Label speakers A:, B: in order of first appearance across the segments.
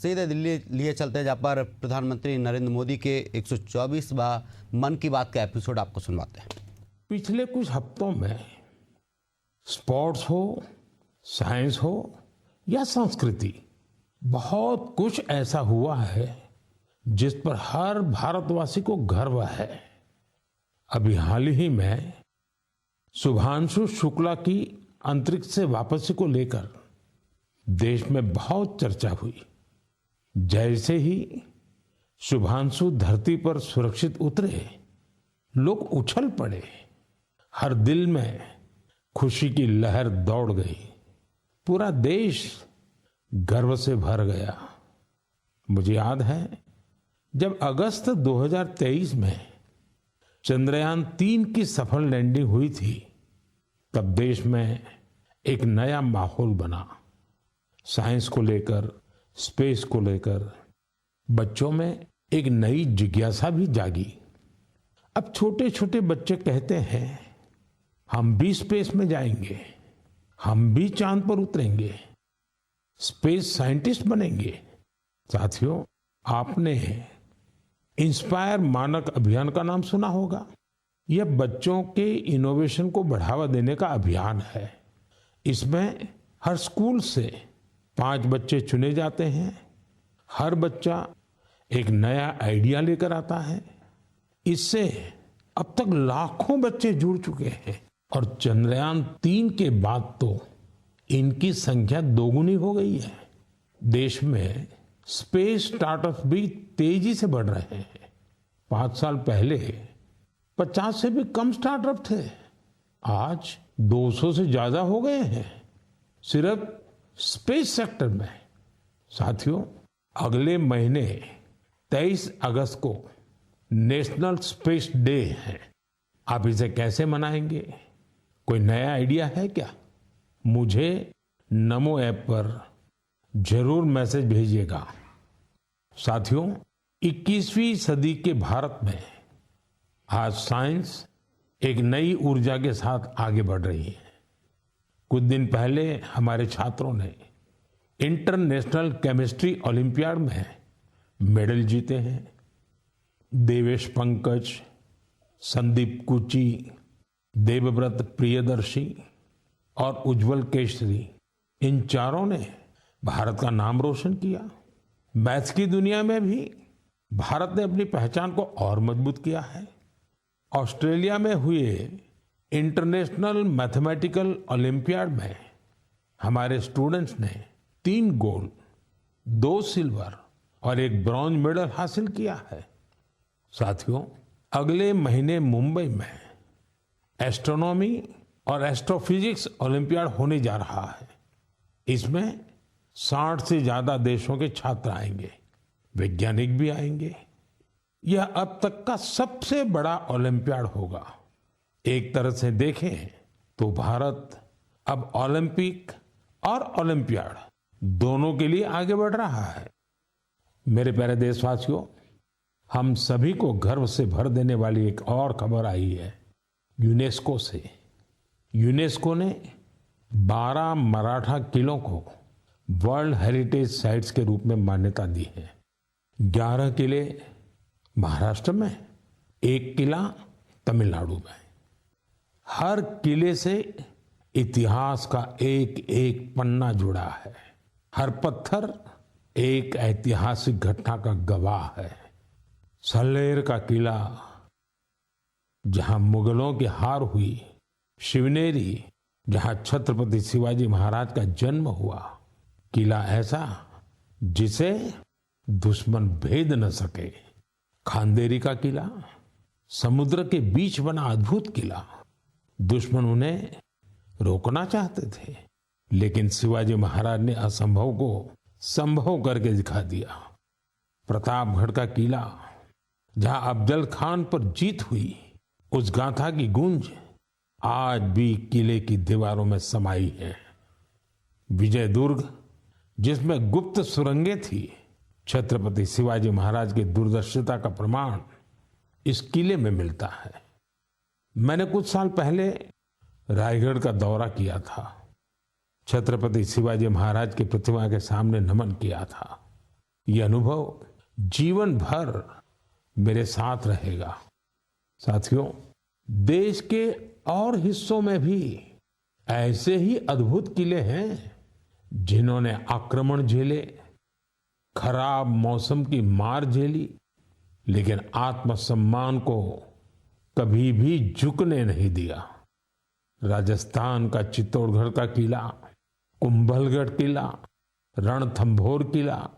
A: सीधे दिल्ली लिए चलते हैं, जहाँ पर प्रधानमंत्री नरेंद्र मोदी के 124वां मन की बात का एपिसोड आपको सुनवाते हैं।
B: पिछले कुछ हफ्तों में स्पोर्ट्स हो, साइंस हो या संस्कृति, बहुत कुछ ऐसा हुआ है जिस पर हर भारतवासी को गर्व है। अभी हाल ही में शुभांशु शुक्ला की अंतरिक्ष से वापसी को लेकर देश में बहुत चर्चा हुई। जैसे ही शुभांशु धरती पर सुरक्षित उतरे, लोग उछल पड़े। हर दिल में खुशी की लहर दौड़ गई। पूरा देश गर्व से भर गया। मुझे याद है, जब अगस्त 2023 में चंद्रयान 3 की सफल लैंडिंग हुई थी, तब देश में एक नया माहौल बना। साइंस को लेकर, स्पेस को लेकर बच्चों में एक नई जिज्ञासा भी जागी। अब छोटे छोटे बच्चे कहते हैं, हम भी स्पेस में जाएंगे, हम भी चांद पर उतरेंगे, स्पेस साइंटिस्ट बनेंगे। साथियों, आपने इंस्पायर मानक अभियान का नाम सुना होगा। यह बच्चों के इनोवेशन को बढ़ावा देने का अभियान है। इसमें हर स्कूल से 5 बच्चे चुने जाते हैं। हर बच्चा एक नया आइडिया लेकर आता है। इससे अब तक लाखों बच्चे जुड़ चुके हैं और चंद्रयान 3 के बाद तो इनकी संख्या दोगुनी हो गई है। देश में स्पेस स्टार्टअप भी तेजी से बढ़ रहे हैं। 5 साल पहले 50 से भी कम स्टार्टअप थे, आज 200 से ज्यादा हो गए हैं सिर्फ स्पेस सेक्टर में। साथियों, अगले महीने 23 अगस्त को नेशनल स्पेस डे है। आप इसे कैसे मनाएंगे? कोई नया आइडिया है क्या? मुझे नमो ऐप पर जरूर मैसेज भेजिएगा। साथियों, 21वीं सदी के भारत में आज साइंस एक नई ऊर्जा के साथ आगे बढ़ रही है। कुछ दिन पहले हमारे छात्रों ने इंटरनेशनल केमिस्ट्री ओलंपियाड में मेडल जीते हैं। देवेश पंकज, संदीप कुची, देवव्रत प्रियदर्शी और उज्जवल केशरी, इन चारों ने भारत का नाम रोशन किया। मैथ्स की दुनिया में भी भारत ने अपनी पहचान को और मजबूत किया है। ऑस्ट्रेलिया में हुए इंटरनेशनल मैथमेटिकल ओलंपियाड में हमारे स्टूडेंट्स ने 3 गोल्ड, 2 सिल्वर और 1 ब्रॉन्ज मेडल हासिल किया है। साथियों, अगले महीने मुंबई में एस्ट्रोनॉमी और एस्ट्रोफिजिक्स ओलंपियाड होने जा रहा है। इसमें 60 से ज्यादा देशों के छात्र आएंगे, वैज्ञानिक भी आएंगे। यह अब तक का सबसे बड़ा ओलंपियाड होगा। एक तरह से देखें तो भारत अब ओलंपिक और ओलंपियाड दोनों के लिए आगे बढ़ रहा है। मेरे प्यारे देशवासियों, हम सभी को गर्व से भर देने वाली एक और खबर आई है यूनेस्को से। यूनेस्को ने 12 मराठा किलों को वर्ल्ड हेरिटेज साइट्स के रूप में मान्यता दी है। 11 किले महाराष्ट्र में, 1 किला तमिलनाडु में। हर किले से इतिहास का एक एक पन्ना जुड़ा है। हर पत्थर एक ऐतिहासिक घटना का गवाह है। सल्लेर का किला, जहां मुगलों की हार हुई, शिवनेरी, जहां छत्रपति शिवाजी महाराज का जन्म हुआ, किला ऐसा जिसे दुश्मन भेद न सके। खांदेरी का किला, समुद्र के बीच बना अद्भुत किला। दुश्मन उन्हें रोकना चाहते थे, लेकिन शिवाजी महाराज ने असंभव को संभव करके दिखा दिया। प्रतापगढ़ का किला, जहां अफजल खान पर जीत हुई, उस गाथा की गूंज आज भी किले की दीवारों में समाई है। विजय दुर्ग, जिसमें गुप्त सुरंगें थी, छत्रपति शिवाजी महाराज की दूरदर्शिता का प्रमाण इस किले में मिलता है। मैंने कुछ साल पहले रायगढ़ का दौरा किया था। छत्रपति शिवाजी महाराज की प्रतिमा के सामने नमन किया था। ये अनुभव जीवन भर मेरे साथ रहेगा। साथियों, देश के और हिस्सों में भी ऐसे ही अद्भुत किले हैं जिन्होंने आक्रमण झेले, खराब मौसम की मार झेली, लेकिन आत्मसम्मान को कभी भी झुकने नहीं दिया। राजस्थान का चित्तौड़गढ़ का किला, कुंभलगढ़ किला, रणथंभौर किला,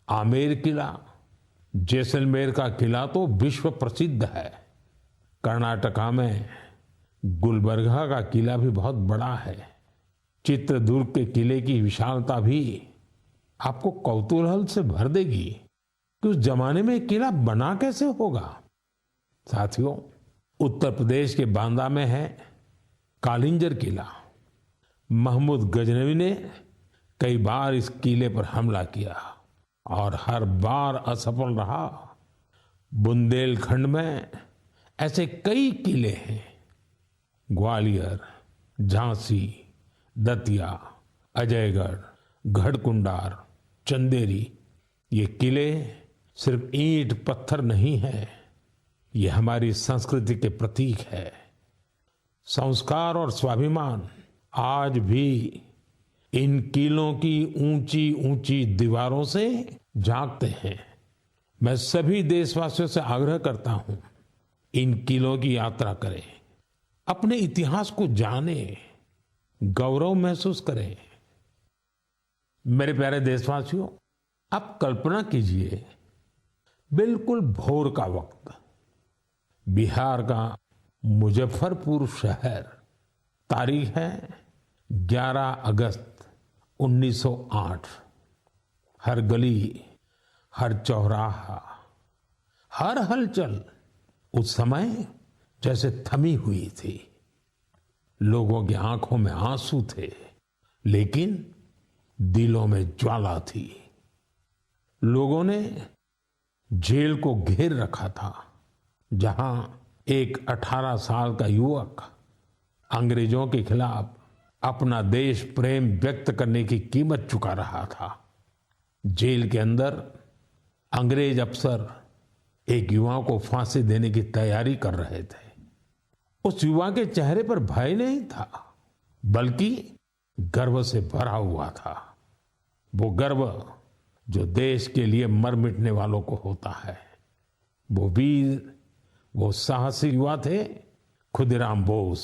B: आमेर किला, जैसलमेर का किला तो विश्व प्रसिद्ध है। कर्नाटका में गुलबर्गा का किला भी बहुत बड़ा है। चित्रदुर्ग के किले की विशालता भी आपको कौतूहल से भर देगी कि उस जमाने में किला बना कैसे होगा। साथियों, उत्तर प्रदेश के बांदा में है कालिंजर किला। महमूद गजनवी ने कई बार इस किले पर हमला किया और हर बार असफल रहा। बुंदेलखंड में ऐसे कई किले हैं। ग्वालियर, झांसी, दतिया, अजयगढ़, गढ़कुंडार, चंदेरी, ये किले सिर्फ ईंट पत्थर नहीं है, ये हमारी संस्कृति के प्रतीक है। संस्कार और स्वाभिमान आज भी इन किलों की ऊंची ऊंची दीवारों से झांकते हैं। मैं सभी देशवासियों से आग्रह करता हूं, इन किलों की यात्रा करें, अपने इतिहास को जानें, गौरव महसूस करें। मेरे प्यारे देशवासियों, आप कल्पना कीजिए, बिल्कुल भोर का वक्त, बिहार का मुजफ्फरपुर शहर, तारीख है 11 अगस्त 1908। हर गली, हर चौराहा, हर हलचल उस समय जैसे थमी हुई थी। लोगों की आंखों में आंसू थे, लेकिन दिलों में ज्वाला थी। लोगों ने जेल को घेर रखा था, जहां एक 18 साल का युवक अंग्रेजों के खिलाफ अपना देश प्रेम व्यक्त करने की कीमत चुका रहा था। जेल के अंदर अंग्रेज अफसर एक युवा को फांसी देने की तैयारी कर रहे थे। उस युवा के चेहरे पर भय नहीं था, बल्कि गर्व से भरा हुआ था। वो गर्व जो देश के लिए मर मिटने वालों को होता है। वो वीर, वो साहसी युवा थे खुदीराम बोस।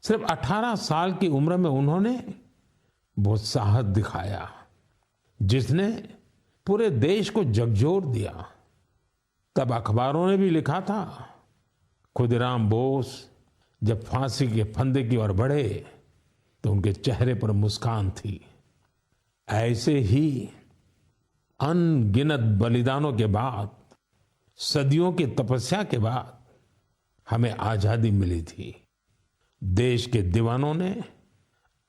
B: सिर्फ 18 साल की उम्र में उन्होंने वो साहस दिखाया जिसने पूरे देश को झकझोर दिया। तब अखबारों ने भी लिखा था, खुदीराम बोस जब फांसी के फंदे की ओर बढ़े तो उनके चेहरे पर मुस्कान थी। ऐसे ही अनगिनत बलिदानों के बाद, सदियों की तपस्या के बाद हमें आजादी मिली थी। देश के दीवानों ने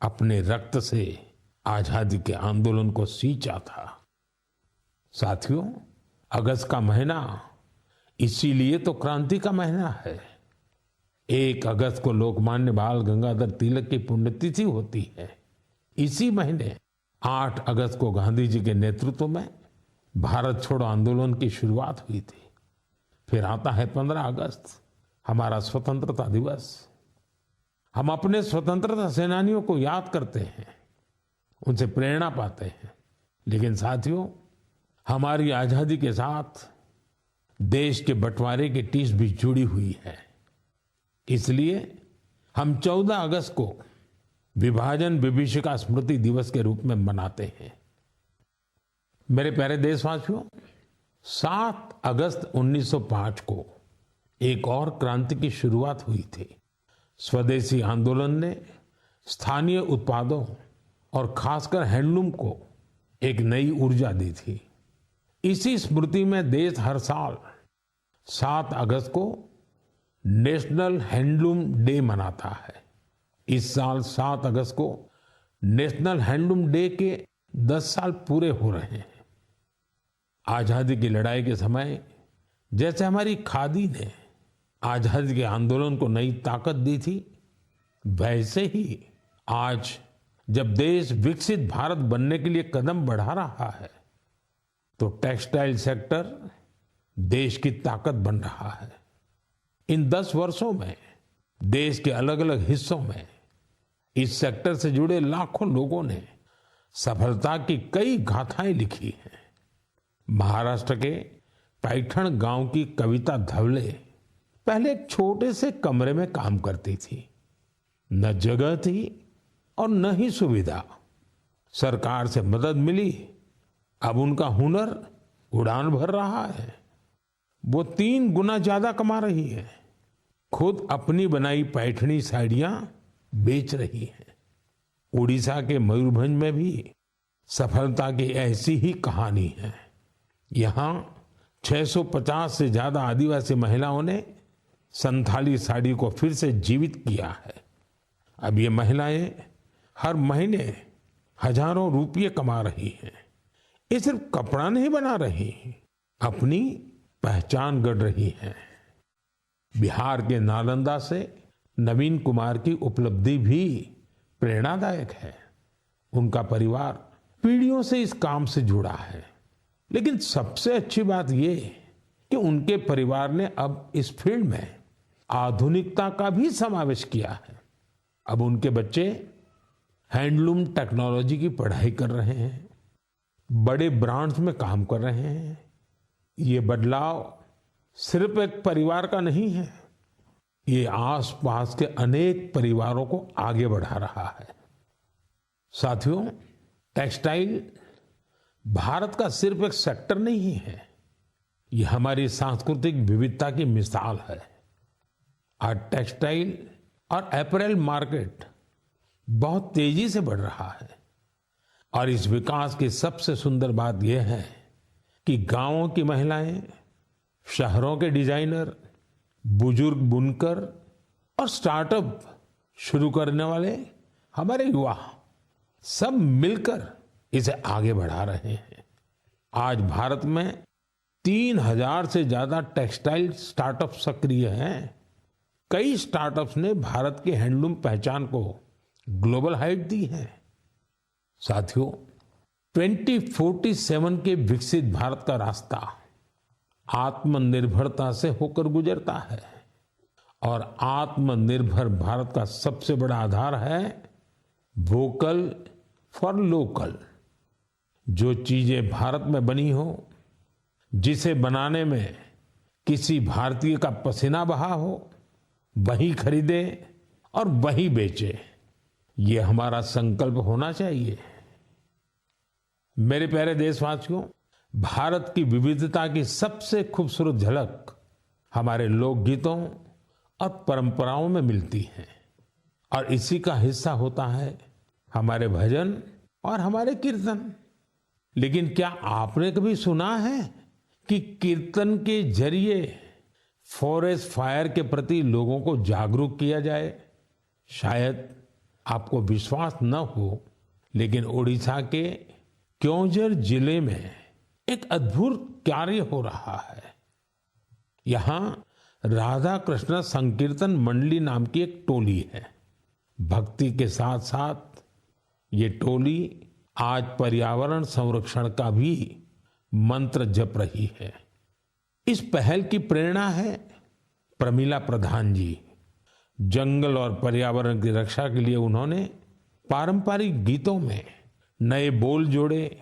B: अपने रक्त से आजादी के आंदोलन को सींचा था। साथियों, अगस्त का महीना इसीलिए तो क्रांति का महीना है। 1 अगस्त को लोकमान्य बाल गंगाधर तिलक की पुण्यतिथि होती है। इसी महीने 8 अगस्त को गांधी जी के नेतृत्व में भारत छोड़ो आंदोलन की शुरुआत हुई थी। फिर आता है 15 अगस्त, हमारा स्वतंत्रता दिवस। हम अपने स्वतंत्रता सेनानियों को याद करते हैं, उनसे प्रेरणा पाते हैं। लेकिन साथियों, हमारी आजादी के साथ देश के बंटवारे की टीस भी जुड़ी हुई है। इसलिए हम 14 अगस्त को विभाजन विभीषिका स्मृति दिवस के रूप में मनाते हैं। मेरे प्यारे देशवासियों, 7 अगस्त 1905 को एक और क्रांति की शुरुआत हुई थी। स्वदेशी आंदोलन ने स्थानीय उत्पादों और खासकर हैंडलूम को एक नई ऊर्जा दी थी। इसी स्मृति में देश हर साल 7 अगस्त को नेशनल हैंडलूम डे मनाता है। इस साल 7 अगस्त को नेशनल हैंडलूम डे के 10 साल पूरे हो रहे हैं। आजादी की लड़ाई के समय जैसे हमारी खादी ने आजादी के आंदोलन को नई ताकत दी थी, वैसे ही आज जब देश विकसित भारत बनने के लिए कदम बढ़ा रहा है, तो टेक्सटाइल सेक्टर देश की ताकत बन रहा है। इन 10 वर्षों में देश के अलग अलग हिस्सों में इस सेक्टर से जुड़े लाखों लोगों ने सफलता की कई गाथाएं लिखी हैं। महाराष्ट्र के पैठण गांव की कविता धवले पहले एक छोटे से कमरे में काम करती थी। न जगह थी और न ही सुविधा। सरकार से मदद मिली, अब उनका हुनर उड़ान भर रहा है। वो 3 गुना ज्यादा कमा रही है। खुद अपनी बनाई पैठणी साड़ियां बेच रही है। उड़ीसा के मयूरभंज में भी सफलता की ऐसी ही कहानी है। यहाँ 650 से ज्यादा आदिवासी महिलाओं ने संथाली साड़ी को फिर से जीवित किया है। अब ये महिलाएं हर महीने हजारों रुपये कमा रही हैं। ये सिर्फ कपड़ा नहीं बना रही, अपनी पहचान गढ़ रही हैं। बिहार के नालंदा से नवीन कुमार की उपलब्धि भी प्रेरणादायक है। उनका परिवार पीढ़ियों से इस काम से जुड़ा है। लेकिन सबसे अच्छी बात ये कि उनके परिवार ने अब इस फील्ड में आधुनिकता का भी समावेश किया है। अब उनके बच्चे हैंडलूम टेक्नोलॉजी की पढ़ाई कर रहे हैं, बड़े ब्रांड्स में काम कर रहे हैं। ये बदलाव सिर्फ एक परिवार का नहीं है, ये आसपास के अनेक परिवारों को आगे बढ़ा रहा है। साथियों, टेक्सटाइल भारत का सिर्फ एक सेक्टर नहीं है, ये हमारी सांस्कृतिक विविधता की मिसाल है। आज टेक्सटाइल और अपैरल मार्केट बहुत तेजी से बढ़ रहा है और इस विकास की सबसे सुंदर बात यह है कि गांवों की महिलाएं, शहरों के डिजाइनर, बुजुर्ग बुनकर और स्टार्टअप शुरू करने वाले हमारे युवा सब मिलकर इसे आगे बढ़ा रहे हैं। आज भारत में 3000 से ज्यादा टेक्सटाइल स्टार्टअप सक्रिय हैं। कई स्टार्टअप्स ने भारत की हैंडलूम पहचान को ग्लोबल हाइट दी है। साथियों, 2047 के विकसित भारत का रास्ता आत्मनिर्भरता से होकर गुजरता है और आत्मनिर्भर भारत का सबसे बड़ा आधार है वोकल फॉर लोकल। जो चीजें भारत में बनी हो, जिसे बनाने में किसी भारतीय का पसीना बहा हो, वही खरीदे और वही बेचे, ये हमारा संकल्प होना चाहिए। मेरे प्यारे देशवासियों, भारत की विविधता की सबसे खूबसूरत झलक हमारे लोकगीतों और परंपराओं में मिलती है और इसी का हिस्सा होता है हमारे भजन और हमारे कीर्तन। लेकिन क्या आपने कभी सुना है कि कीर्तन के जरिए फॉरेस्ट फायर के प्रति लोगों को जागरूक किया जाए? शायद आपको विश्वास न हो, लेकिन ओडिशा के क्योंझर जिले में एक अद्भुत कार्य हो रहा है। यहां राधा कृष्ण संकीर्तन मंडली नाम की एक टोली है। भक्ति के साथ साथ ये टोली आज पर्यावरण संरक्षण का भी मंत्र जप रही है। इस पहल की प्रेरणा है प्रमिला प्रधान जी। जंगल और पर्यावरण की रक्षा के लिए उन्होंने पारंपरिक गीतों में नए बोल जोड़े,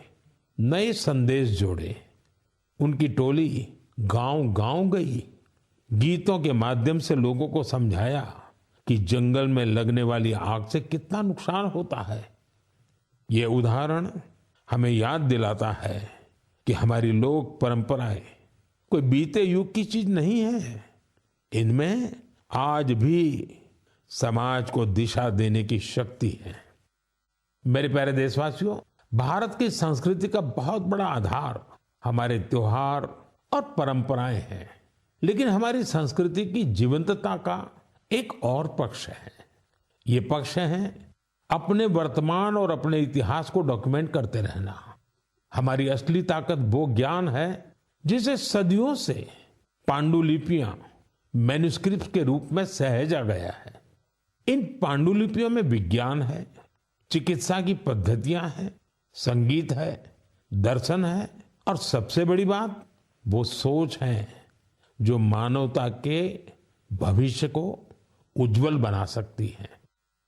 B: नए संदेश जोड़े। उनकी टोली गांव-गांव गई, गीतों के माध्यम से लोगों को समझाया कि जंगल में लगने वाली आग से कितना नुकसान होता है। ये उदाहरण हमें याद दिलाता है कि हमारी लोक परंपराएं कोई बीते युग की चीज नहीं है। इनमें आज भी समाज को दिशा देने की शक्ति है। मेरे प्यारे देशवासियों, भारत की संस्कृति का बहुत बड़ा आधार हमारे त्योहार और परंपराएं हैं। लेकिन हमारी संस्कृति की जीवंतता का एक और पक्ष है। ये पक्ष है अपने वर्तमान और अपने इतिहास को डॉक्यूमेंट करते रहना। हमारी असली ताकत वो ज्ञान है जिसे सदियों से पांडुलिपियां, मैन्युस्क्रिप्ट के रूप में सहेजा गया है। इन पांडुलिपियों में विज्ञान है, चिकित्सा की पद्धतियां हैं, संगीत है, दर्शन है और सबसे बड़ी बात वो सोच है जो मानवता के भविष्य को उज्जवल बना सकती है।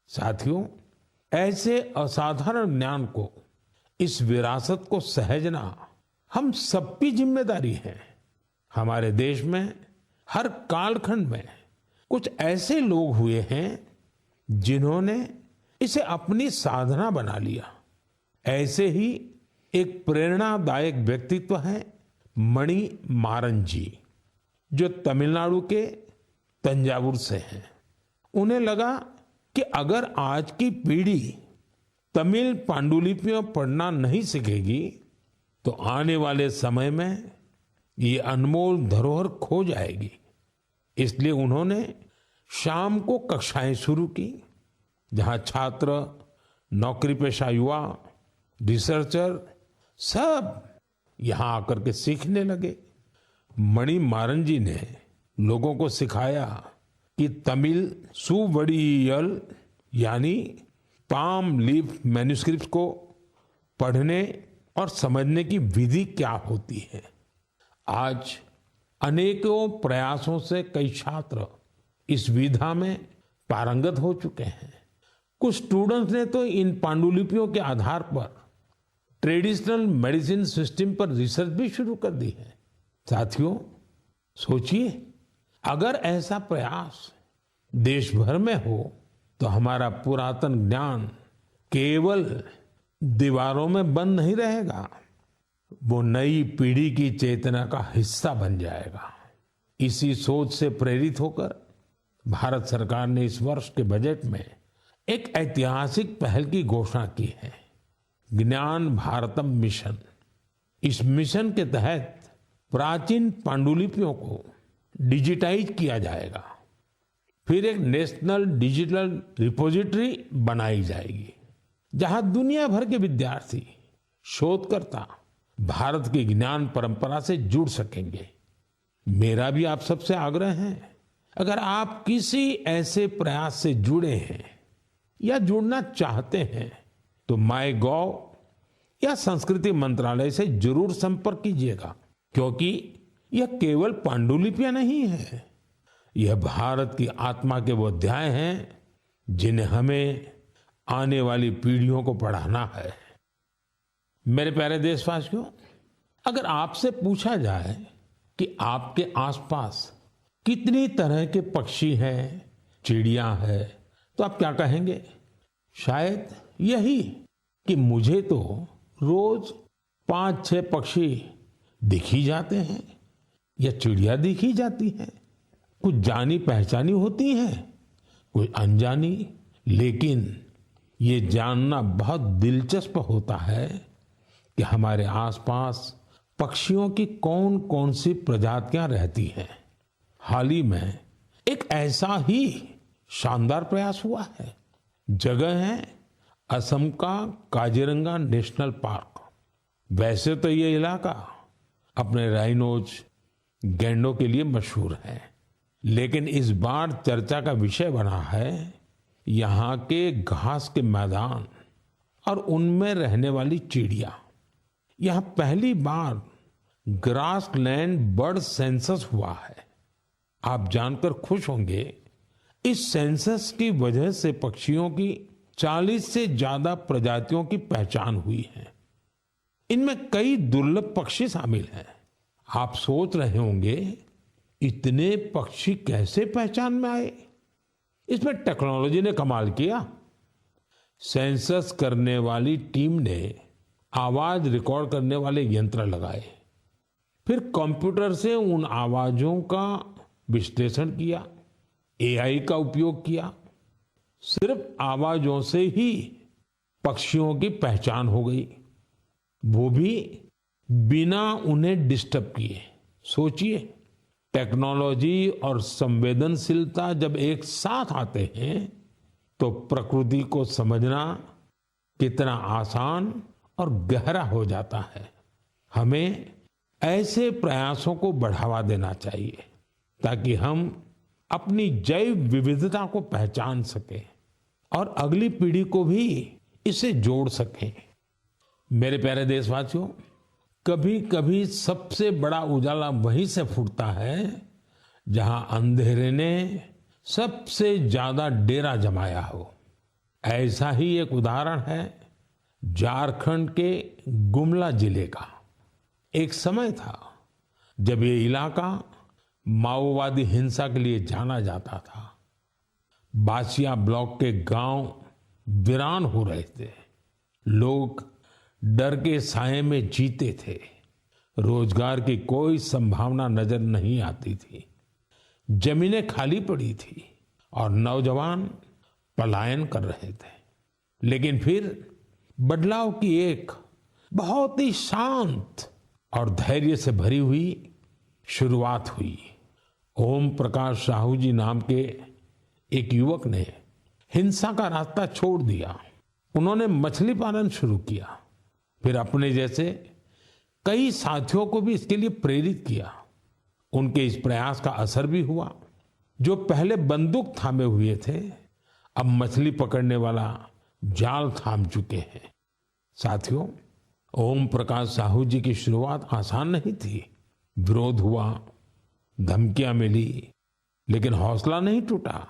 B: साथियों, ऐसे असाधारण ज्ञान को, इस विरासत को सहेजना हम सबकी जिम्मेदारी है। हमारे देश में हर कालखंड में कुछ ऐसे लोग हुए हैं जिन्होंने इसे अपनी साधना बना लिया। ऐसे ही एक प्रेरणादायक व्यक्तित्व है मणि मारन जी, जो तमिलनाडु के तंजावुर से हैं। उन्हें लगा कि अगर आज की पीढ़ी तमिल पांडुलिपियां पढ़ना नहीं सीखेगी तो आने वाले समय में ये अनमोल धरोहर खो जाएगी। इसलिए उन्होंने शाम को कक्षाएं शुरू की, जहां छात्र, नौकरी पेशा युवा, रिसर्चर सब यहां आकर के सीखने लगे। मणि मारन जी ने लोगों को सिखाया कि तमिल सुवड़ियल यानी पाम लीफ मैन्युस्क्रिप्ट को पढ़ने और समझने की विधि क्या होती है। आज अनेकों प्रयासों से कई छात्र इस विधा में पारंगत हो चुके हैं। कुछ स्टूडेंट्स ने तो इन पांडुलिपियों के आधार पर ट्रेडिशनल मेडिसिन सिस्टम पर रिसर्च भी शुरू कर दी है। साथियों, सोचिए, अगर ऐसा प्रयास देश भर में हो तो हमारा पुरातन ज्ञान केवल दीवारों में बंद नहीं रहेगा, वो नई पीढ़ी की चेतना का हिस्सा बन जाएगा। इसी सोच से प्रेरित होकर भारत सरकार ने इस वर्ष के बजट में एक ऐतिहासिक पहल की घोषणा की है, ज्ञान भारतम मिशन। इस मिशन के तहत प्राचीन पांडुलिपियों को डिजिटाइज किया जाएगा। फिर एक नेशनल डिजिटल रिपोजिटरी बनाई जाएगी, जहां दुनिया भर के विद्यार्थी, शोधकर्ता भारत की ज्ञान परंपरा से जुड़ सकेंगे। मेरा भी आप सबसे आग्रह है, अगर आप किसी ऐसे प्रयास से जुड़े हैं या जुड़ना चाहते हैं तो MyGov या संस्कृति मंत्रालय से जरूर संपर्क कीजिएगा, क्योंकि यह केवल पांडुलिपियां नहीं है, यह भारत की आत्मा के वो अध्याय हैं जिन्हें हमें आने वाली पीढ़ियों को पढ़ाना है। मेरे प्यारे देशवासियों, अगर आपसे पूछा जाए कि आपके आसपास कितनी तरह के पक्षी हैं, चिड़िया है, तो आप क्या कहेंगे? शायद यही कि मुझे तो रोज 5-6 पक्षी दिख ही जाते हैं या चिड़िया दिख ही जाती है। कुछ जानी पहचानी होती हैं, कुछ अनजानी, लेकिन ये जानना बहुत दिलचस्प होता है कि हमारे आसपास पक्षियों की कौन कौन सी प्रजातियां रहती हैं। हाल ही में एक ऐसा ही शानदार प्रयास हुआ है। जगह है असम का काजीरंगा नेशनल पार्क। वैसे तो ये इलाका अपने राइनोज, गैंडों के लिए मशहूर है, लेकिन इस बार चर्चा का विषय बना है यहाँ के घास के मैदान और उनमें रहने वाली चिड़िया। यहाँ पहली बार ग्रासलैंड बर्ड सेंसस हुआ है। आप जानकर खुश होंगे, इस सेंसस की वजह से पक्षियों की 40 से ज्यादा प्रजातियों की पहचान हुई है। इनमें कई दुर्लभ पक्षी शामिल हैं। आप सोच रहे होंगे, इतने पक्षी कैसे पहचान में आए? इसमें टेक्नोलॉजी ने कमाल किया। सेंसस करने वाली टीम ने आवाज रिकॉर्ड करने वाले यंत्र लगाए, फिर कंप्यूटर से उन आवाजों का विश्लेषण किया, AI का उपयोग किया। सिर्फ आवाजों से ही पक्षियों की पहचान हो गई, वो भी बिना उन्हें डिस्टर्ब किए। सोचिए, टेक्नोलॉजी और संवेदनशीलता जब एक साथ आते हैं तो प्रकृति को समझना कितना आसान और गहरा हो जाता है। हमें ऐसे प्रयासों को बढ़ावा देना चाहिए ताकि हम अपनी जैव विविधता को पहचान सकें और अगली पीढ़ी को भी इसे जोड़ सकें। मेरे प्यारे देशवासियों, कभी कभी सबसे बड़ा उजाला वहीं से फूटता है जहां अंधेरे ने सबसे ज्यादा डेरा जमाया हो। ऐसा ही एक उदाहरण है झारखंड के गुमला जिले का। एक समय था जब ये इलाका माओवादी हिंसा के लिए जाना जाता था। बासिया ब्लॉक के गांव वीरान हो रहे थे। लोग डर के साये में जीते थे। रोजगार की कोई संभावना नजर नहीं आती थी। जमीनें खाली पड़ी थी और नौजवान पलायन कर रहे थे। लेकिन फिर बदलाव की एक बहुत ही शांत और धैर्य से भरी हुई शुरुआत हुई। ओम प्रकाश साहू जी नाम के एक युवक ने हिंसा का रास्ता छोड़ दिया। उन्होंने मछली पालन शुरू किया। फिर अपने जैसे कई साथियों को भी इसके लिए प्रेरित किया। उनके इस प्रयास का असर भी हुआ। जो पहले बंदूक थामे हुए थे अब मछली पकड़ने वाला जाल थाम चुके हैं। साथियों, ओम प्रकाश साहू जी की शुरुआत आसान नहीं थी। विरोध हुआ, धमकियां मिली, लेकिन हौसला नहीं टूटा।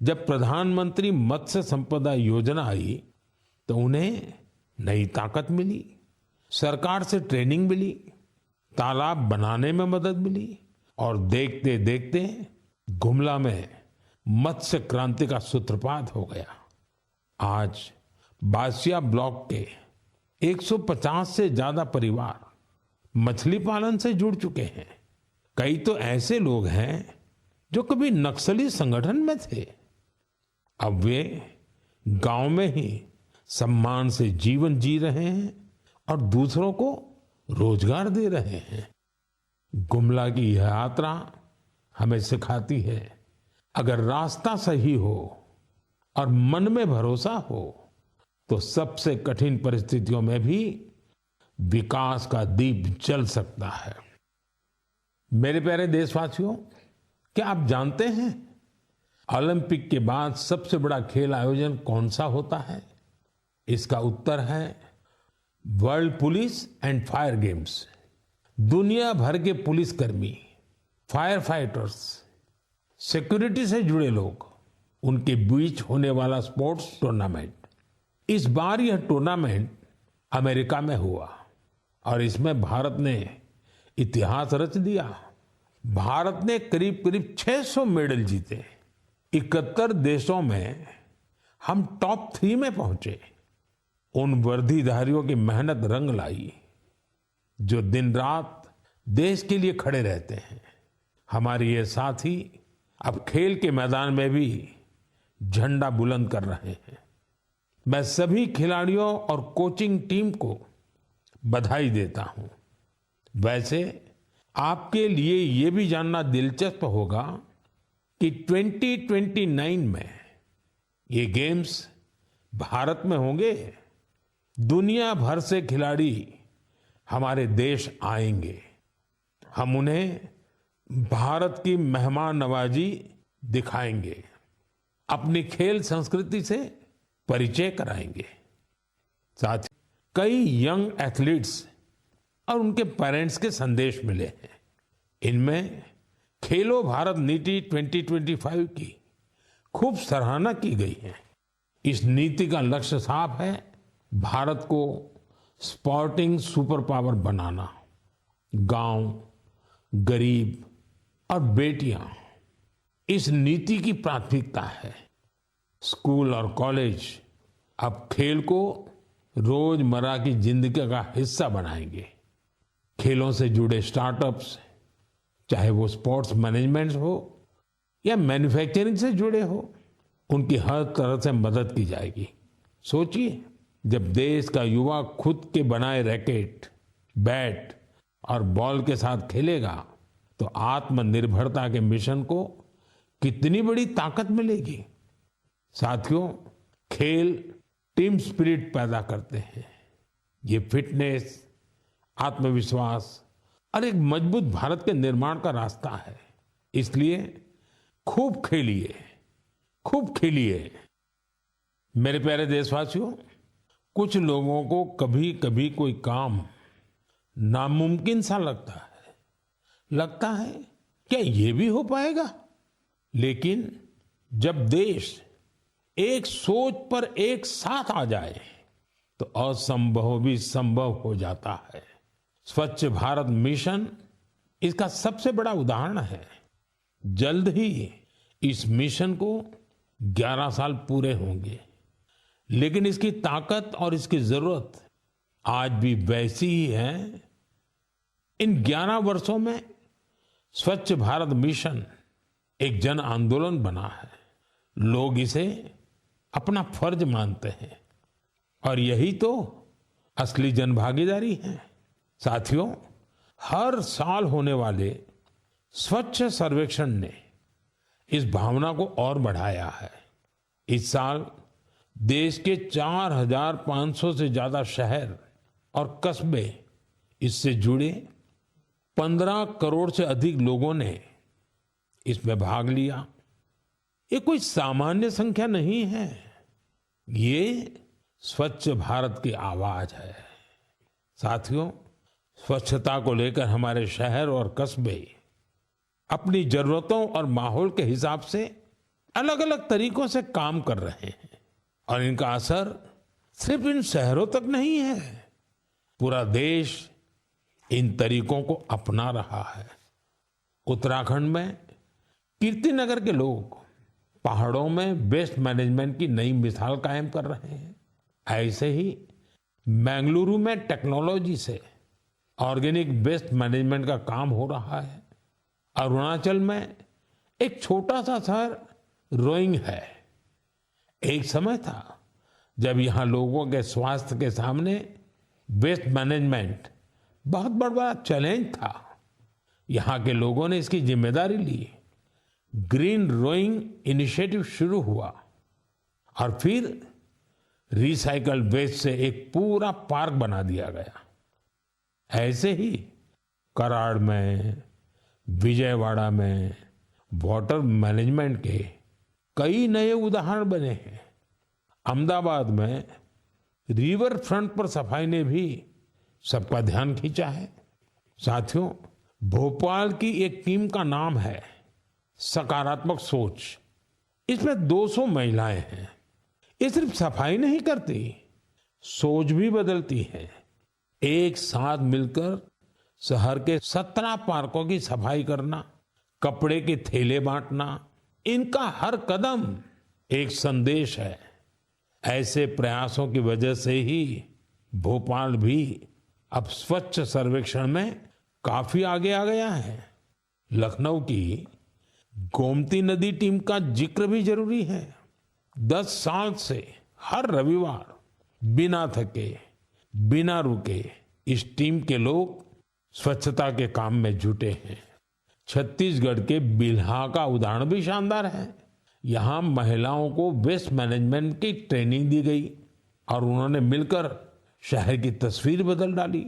B: जब प्रधानमंत्री मत्स्य संपदा योजना आई तो उन्हें नई ताकत मिली। सरकार से ट्रेनिंग मिली, तालाब बनाने में मदद मिली और देखते देखते गुमला में मत्स्य क्रांति का सूत्रपात हो गया। आज बासिया ब्लॉक के 150 से ज्यादा परिवार मछली पालन से जुड़ चुके हैं। कई तो ऐसे लोग हैं जो कभी नक्सली संगठन में थे। अब वे गांव में ही सम्मान से जीवन जी रहे हैं और दूसरों को रोजगार दे रहे हैं। गुमला की यह यात्रा हमें सिखाती है, अगर रास्ता सही हो और मन में भरोसा हो तो सबसे कठिन परिस्थितियों में भी विकास का दीप जल सकता है। मेरे प्यारे देशवासियों, क्या आप जानते हैं ओलंपिक के बाद सबसे बड़ा खेल आयोजन कौन सा होता है? इसका उत्तर है world police and fire games. दुनिया भर के पुलिसकर्मी, फायर फाइटर्स, सिक्योरिटी से जुड़े लोग, उनके बीच होने वाला स्पोर्ट्स टूर्नामेंट। इस बार यह टूर्नामेंट अमेरिका में हुआ और इसमें भारत ने इतिहास रच दिया। भारत ने करीब करीब 600 मेडल जीते। 71 देशों में हम टॉप 3 में पहुंचे। उन वर्दीधारियों की मेहनत रंग लाई जो दिन रात देश के लिए खड़े रहते हैं। हमारे ये साथी अब खेल के मैदान में भी झंडा बुलंद कर रहे हैं। मैं सभी खिलाड़ियों और कोचिंग टीम को बधाई देता हूं। वैसे आपके लिए ये भी जानना दिलचस्प होगा कि 2029 में ये गेम्स भारत में होंगे। दुनिया भर से खिलाड़ी हमारे देश आएंगे। हम उन्हें भारत की मेहमान नवाजी दिखाएंगे, अपनी खेल संस्कृति से परिचय कराएंगे। साथ ही कई यंग एथलीट्स और उनके पेरेंट्स के संदेश मिले हैं। इनमें खेलो भारत नीति 2025 की खूब सराहना की गई है। इस नीति का लक्ष्य साफ है, भारत को स्पोर्टिंग सुपर पावर बनाना। गांव, गरीब और बेटियां इस नीति की प्राथमिकता है। स्कूल और कॉलेज अब खेल को रोजमर्रा की जिंदगी का हिस्सा बनाएंगे। खेलों से जुड़े स्टार्टअप्स, चाहे वो स्पोर्ट्स मैनेजमेंट हो या मैन्युफैक्चरिंग से जुड़े हो, उनकी हर तरह से मदद की जाएगी। सोचिए, जब देश का युवा खुद के बनाए रैकेट, बैट और बॉल के साथ खेलेगा तो आत्मनिर्भरता के मिशन को कितनी बड़ी ताकत मिलेगी। साथियों, खेल टीम स्पिरिट पैदा करते हैं। ये फिटनेस, आत्मविश्वास और एक मजबूत भारत के निर्माण का रास्ता है। इसलिए खूब खेलिए, खूब खेलिए। मेरे प्यारे देशवासियों, कुछ लोगों को कभी कभी कोई काम नामुमकिन सा लगता है क्या ये भी हो पाएगा? लेकिन जब देश एक सोच पर एक साथ आ जाए तो असंभव भी संभव हो जाता है। स्वच्छ भारत मिशन इसका सबसे बड़ा उदाहरण है। जल्द ही इस मिशन को 11 साल पूरे होंगे, लेकिन इसकी ताकत और इसकी जरूरत आज भी वैसी ही है। इन 11 वर्षों में स्वच्छ भारत मिशन एक जन आंदोलन बना है। लोग इसे अपना फर्ज मानते हैं और यही तो असली जन भागीदारी है। साथियों, हर साल होने वाले स्वच्छ सर्वेक्षण ने इस भावना को और बढ़ाया है। इस साल देश के 4,500 से ज्यादा शहर और कस्बे इससे जुड़े 15 करोड़ से अधिक लोगों ने इसमें भाग लिया। ये कोई सामान्य संख्या नहीं है, ये स्वच्छ भारत की आवाज है। साथियों, स्वच्छता को लेकर हमारे शहर और कस्बे अपनी जरूरतों और माहौल के हिसाब से अलग अलग तरीकों से काम कर रहे हैं और इनका असर सिर्फ इन शहरों तक नहीं है, पूरा देश इन तरीकों को अपना रहा है। उत्तराखंड में कीर्तिनगर के लोग पहाड़ों में वेस्ट मैनेजमेंट की नई मिसाल कायम कर रहे हैं। ऐसे ही बेंगलुरु में टेक्नोलॉजी से ऑर्गेनिक वेस्ट मैनेजमेंट का काम हो रहा है। अरुणाचल में एक छोटा सा शहर रोइंग है। एक समय था जब यहां लोगों के स्वास्थ्य के सामने वेस्ट मैनेजमेंट बहुत बड़ा चैलेंज था। यहां के लोगों ने इसकी जिम्मेदारी ली। ग्रीन रोइंग इनिशिएटिव शुरू हुआ और फिर रिसाइकल वेस्ट से एक पूरा पार्क बना दिया गया। ऐसे ही कराड़ में, विजयवाड़ा में वाटर मैनेजमेंट के कई नए उदाहरण बने हैं। अहमदाबाद में रिवर फ्रंट पर सफाई ने भी सबका ध्यान खींचा है। साथियों, भोपाल की एक टीम का नाम है सकारात्मक सोच। इसमें 200 महिलाएं हैं। ये सिर्फ सफाई नहीं करती, सोच भी बदलती है। एक साथ मिलकर शहर के 17 पार्कों की सफाई करना, कपड़े के थैले बांटना, इनका हर कदम एक संदेश है। ऐसे प्रयासों की वजह से ही भोपाल भी अब स्वच्छ सर्वेक्षण में काफी आगे आ गया है। लखनऊ की गोमती नदी टीम का जिक्र भी जरूरी है। 10 साल से हर रविवार बिना थके, बिना रुके इस टीम के लोग स्वच्छता के काम में जुटे हैं। छत्तीसगढ़ के बिल्हा का उदाहरण भी शानदार है। यहां महिलाओं को वेस्ट मैनेजमेंट की ट्रेनिंग दी गई और उन्होंने मिलकर शहर की तस्वीर बदल डाली।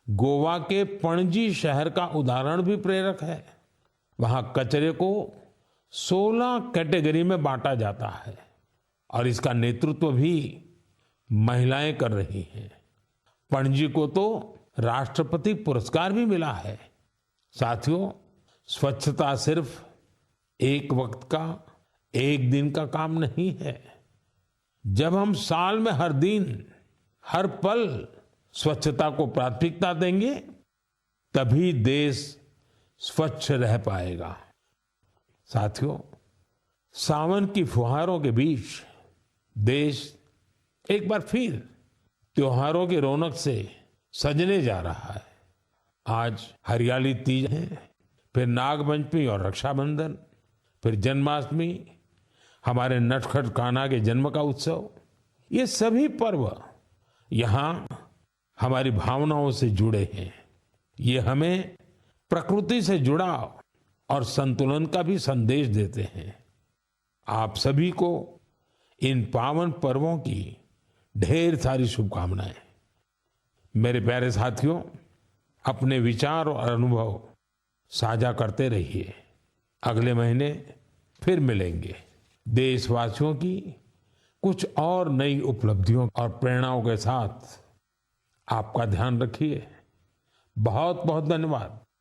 B: गोवा के पणजी शहर का उदाहरण भी प्रेरक है। वहां कचरे को 16 कैटेगरी में बांटा जाता है और इसका नेतृत्व भी महिलाएं कर रही हैं। पणजी को तो राष्ट्रपति पुरस्कार भी मिला है। साथियों, स्वच्छता सिर्फ एक वक्त का, एक दिन का काम नहीं है। जब हम साल में हर दिन, हर पल स्वच्छता को प्राथमिकता देंगे, तभी देश स्वच्छ रह पाएगा। साथियों, सावन की फुहारों के बीच देश एक बार फिर त्योहारों की रौनक से सजने जा रहा है। आज हरियाली तीज है, फिर नागपंचमी और रक्षाबंधन, फिर जन्माष्टमी, हमारे नटखट कान्हा के जन्म का उत्सव। ये सभी पर्व यहाँ हमारी भावनाओं से जुड़े हैं। ये हमें प्रकृति से जुड़ाव और संतुलन का भी संदेश देते हैं। आप सभी को इन पावन पर्वों की ढेर सारी शुभकामनाएं। मेरे प्यारे साथियों, अपने विचार और अनुभव साझा करते रहिए। अगले महीने फिर मिलेंगे। देशवासियों की कुछ और नई उपलब्धियों और प्रेरणाओं के साथ आपका ध्यान रखिए। बहुत बहुत धन्यवाद।